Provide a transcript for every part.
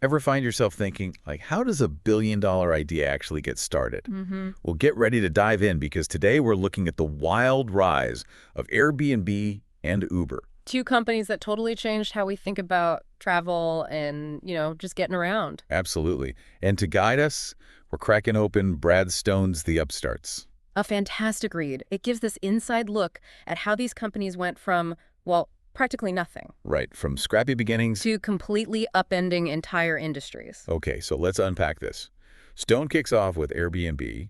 Ever find yourself thinking, like, how does a billion-dollar idea actually get started? Mm-hmm. Well, get ready to dive in because today we're looking at the wild rise of Airbnb and Uber. Two companies that totally changed how we think about travel and, just getting around. Absolutely. And to guide us, we're cracking open Brad Stone's The Upstarts. A fantastic read. It gives this inside look at how these companies went from, well, practically nothing Right, from scrappy beginnings. to completely upending entire industries. Okay, so let's unpack this. Stone kicks off with Airbnb,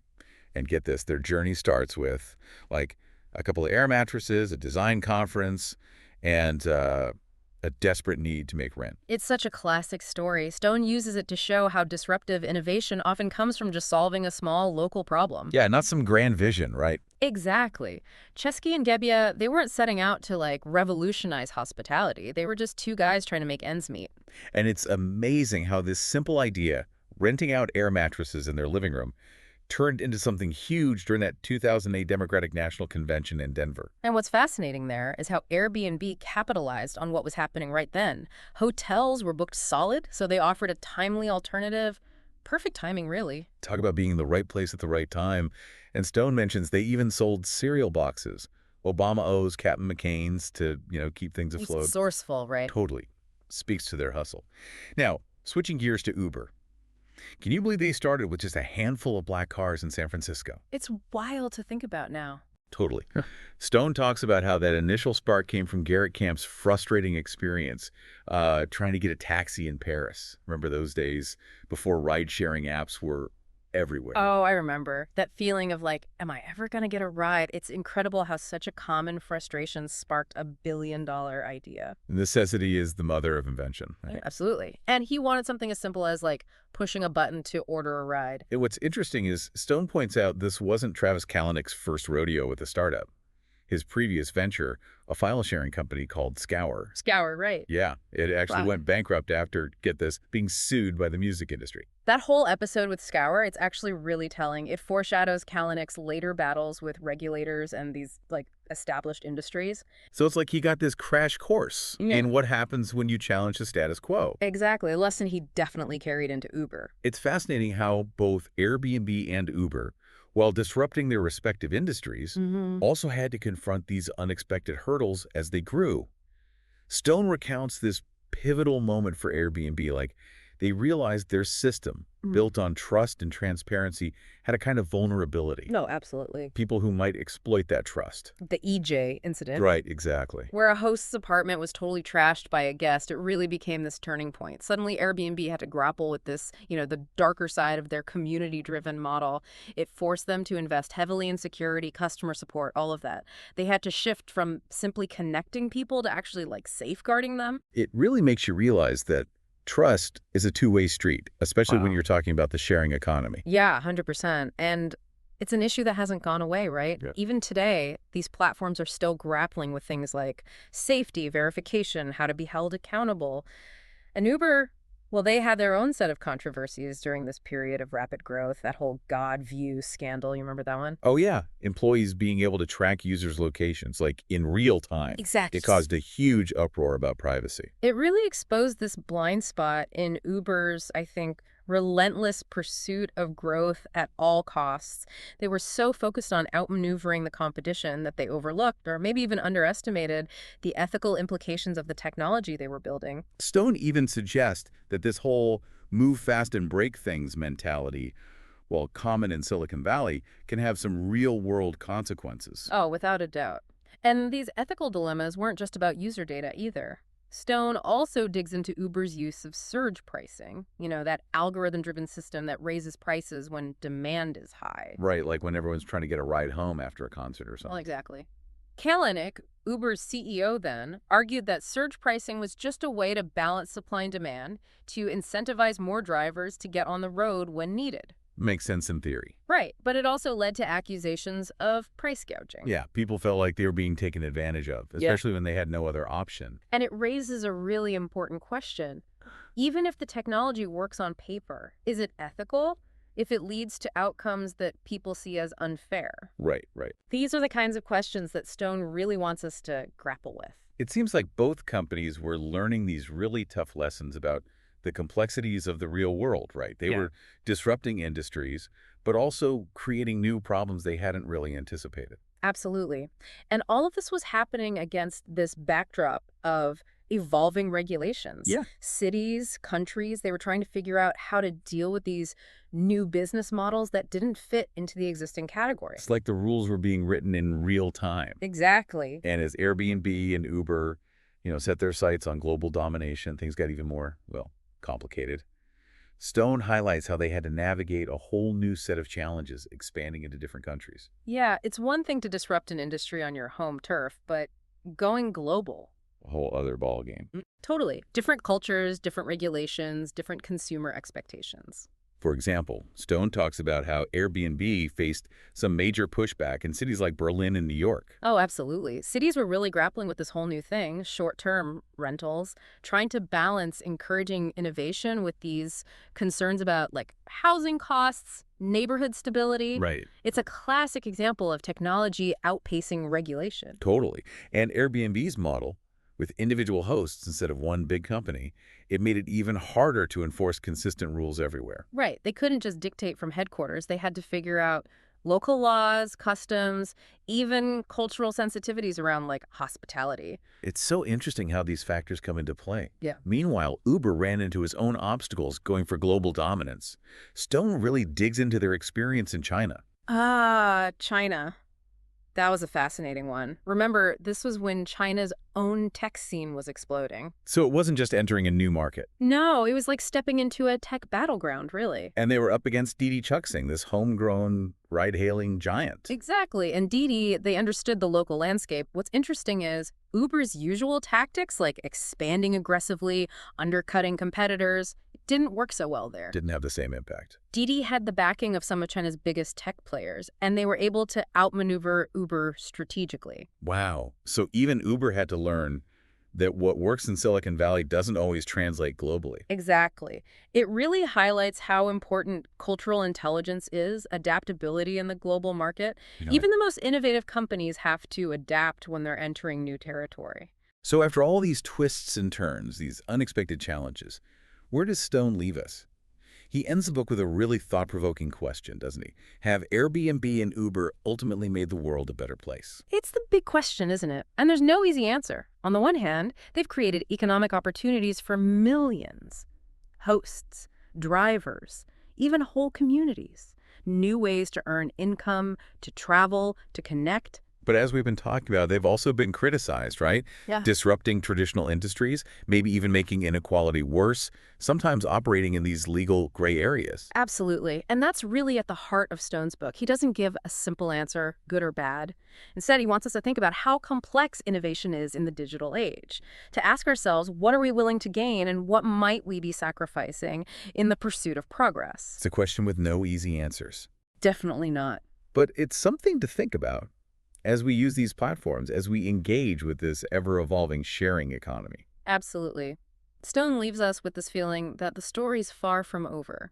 and get this, their journey starts with, like, a couple of air mattresses, a design conference, and a desperate need to make rent. It's such a classic story. Stone uses it to show how disruptive innovation often comes from just solving a small local problem. Yeah, not some grand vision, right? Exactly. Chesky and Gebbia, they weren't setting out to revolutionize hospitality. They were just two guys trying to make ends meet. And it's amazing how this simple idea, renting out air mattresses in their living room, turned into something huge during that 2008 Democratic National Convention in Denver. And what's fascinating there is how Airbnb capitalized on what was happening right then. Hotels were booked solid, so they offered a timely alternative. Perfect timing, really. Talk about being in the right place at the right time. And Stone mentions they even sold cereal boxes. Obama owes Captain McCain's to, keep things It's afloat. resourceful, right? Totally. Speaks to their hustle. Now, switching gears to Uber. Can you believe they started with just a handful of black cars in San Francisco? It's wild to think about now. Totally. Stone talks about how that initial spark came from Garrett Camp's frustrating experience trying to get a taxi in Paris. Remember those days before ride-sharing apps were everywhere? Oh, I remember. That feeling of am I ever going to get a ride? It's incredible how such a common frustration sparked a billion-dollar idea. Necessity is the mother of invention. Right? Yeah, absolutely. And he wanted something as simple as pushing a button to order a ride. And what's interesting is Stone points out this wasn't Travis Kalanick's first rodeo with a startup. His previous venture, a file-sharing company called Scour. Scour, right. Yeah, it actually Wow. went bankrupt after, get this, being sued by the music industry. That whole episode with Scour, it's actually really telling. It foreshadows Kalanick's later battles with regulators and these, established industries. So it's like he got this crash course Yeah. in what happens when you challenge the status quo. Exactly, a lesson he definitely carried into Uber. It's fascinating how both Airbnb and Uber, while disrupting their respective industries, Mm-hmm. also had to confront these unexpected hurdles as they grew. Stone recounts this pivotal moment for Airbnb, they realized their system, built on trust and transparency, had a kind of vulnerability. No, absolutely. People who might exploit that trust. The EJ incident. Right, exactly. Where a host's apartment was totally trashed by a guest, it really became this turning point. Suddenly, Airbnb had to grapple with this, the darker side of their community-driven model. It forced them to invest heavily in security, customer support, all of that. They had to shift from simply connecting people to actually, safeguarding them. It really makes you realize that trust is a two-way street, especially when Wow. you're talking about the sharing economy. Yeah, 100%. And it's an issue that hasn't gone away, right? Yeah. Even today, these platforms are still grappling with things like safety, verification, how to be held accountable. And Uber, well, they had their own set of controversies during this period of rapid growth, that whole God view scandal. You remember that one? Oh, yeah. Employees being able to track users' locations, in real time. Exactly. It caused a huge uproar about privacy. It really exposed this blind spot in Uber's, I think, relentless pursuit of growth at all costs. They were so focused on outmaneuvering the competition that they overlooked or maybe even underestimated the ethical implications of the technology they were building. Stone even suggests that this whole move fast and break things mentality, while common in Silicon Valley, can have some real-world consequences. Oh, without a doubt. And these ethical dilemmas weren't just about user data either. Stone also digs into Uber's use of surge pricing, that algorithm-driven system that raises prices when demand is high. Right, like when everyone's trying to get a ride home after a concert or Well, something. exactly. Kalanick, Uber's CEO then, argued that surge pricing was just a way to balance supply and demand to incentivize more drivers to get on the road when needed. Makes sense in theory. Right, but it also led to accusations of price gouging. Yeah, people felt like they were being taken advantage of, Yeah. especially when they had no other option. And it raises a really important question. Even if the technology works on paper, is it ethical if it leads to outcomes that people see as unfair? Right, right. These are the kinds of questions that Stone really wants us to grapple with. It seems like both companies were learning these really tough lessons about the complexities of the real world, right? They Yeah. were disrupting industries, but also creating new problems they hadn't really anticipated. Absolutely. And all of this was happening against this backdrop of evolving regulations. Yeah. Cities, countries, they were trying to figure out how to deal with these new business models that didn't fit into the existing category. It's like the rules were being written in real time. Exactly. And as Airbnb and Uber, set their sights on global domination, things got even more, well, complicated. Stone highlights how they had to navigate a whole new set of challenges expanding into different countries. Yeah, it's one thing to disrupt an industry on your home turf, but going global. A whole other ballgame. Totally. Different cultures, different regulations, different consumer expectations. For example, Stone talks about how Airbnb faced some major pushback in cities like Berlin and New York. Oh, absolutely. Cities were really grappling with this whole new thing, short-term rentals, trying to balance encouraging innovation with these concerns about like housing costs, neighborhood stability. Right. It's a classic example of technology outpacing regulation. Totally. And Airbnb's model, with individual hosts instead of one big company, it made it even harder to enforce consistent rules everywhere. Right. They couldn't just dictate from headquarters. They had to figure out local laws, customs, even cultural sensitivities around like hospitality. It's so interesting how these factors come into play. Yeah. Meanwhile, Uber ran into his own obstacles going for global dominance. Stone really digs into their experience in China. Ah, China. That was a fascinating one. Remember, this was when China's own tech scene was exploding. So it wasn't just entering a new market. No, it was like stepping into a tech battleground, really. And they were up against Didi Chuxing, this homegrown ride-hailing giant. Exactly. And Didi, they understood the local landscape. What's interesting is Uber's usual tactics, like expanding aggressively, undercutting competitors, didn't work so well there. Didn't have the same impact. Didi had the backing of some of China's biggest tech players, and they were able to outmaneuver Uber strategically. Wow. So even Uber had to learn that what works in Silicon Valley doesn't always translate globally. Exactly. It really highlights how important cultural intelligence is, adaptability in the global market. You know, Even the most innovative companies have to adapt when they're entering new territory. So after all these twists and turns, these unexpected challenges, where does Stone leave us? He ends the book with a really thought-provoking question, doesn't he? Have Airbnb and Uber ultimately made the world a better place? It's the big question, isn't it? And there's no easy answer. On the one hand, they've created economic opportunities for millions. Hosts, drivers, even whole communities. New ways to earn income, to travel, to connect. But as we've been talking about, they've also been criticized, right? Yeah. Disrupting traditional industries, maybe even making inequality worse, sometimes operating in these legal gray areas. Absolutely. And that's really at the heart of Stone's book. He doesn't give a simple answer, good or bad. Instead, he wants us to think about how complex innovation is in the digital age, to ask ourselves, what are we willing to gain and what might we be sacrificing in the pursuit of progress? It's a question with no easy answers. Definitely not. But it's something to think about as we use these platforms, as we engage with this ever-evolving sharing economy. Absolutely. Stone leaves us with this feeling that the story's far from over.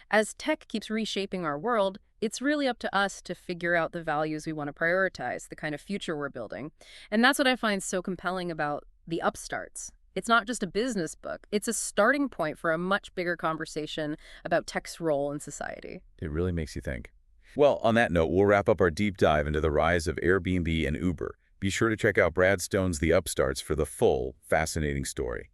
As tech keeps reshaping our world, it's really up to us to figure out the values we want to prioritize, the kind of future we're building. And that's what I find so compelling about the Upstarts. It's not just a business book. It's a starting point for a much bigger conversation about tech's role in society. It really makes you think. Well, on that note, we'll wrap up our deep dive into the rise of Airbnb and Uber. Be sure to check out Brad Stone's The Upstarts for the full, fascinating story.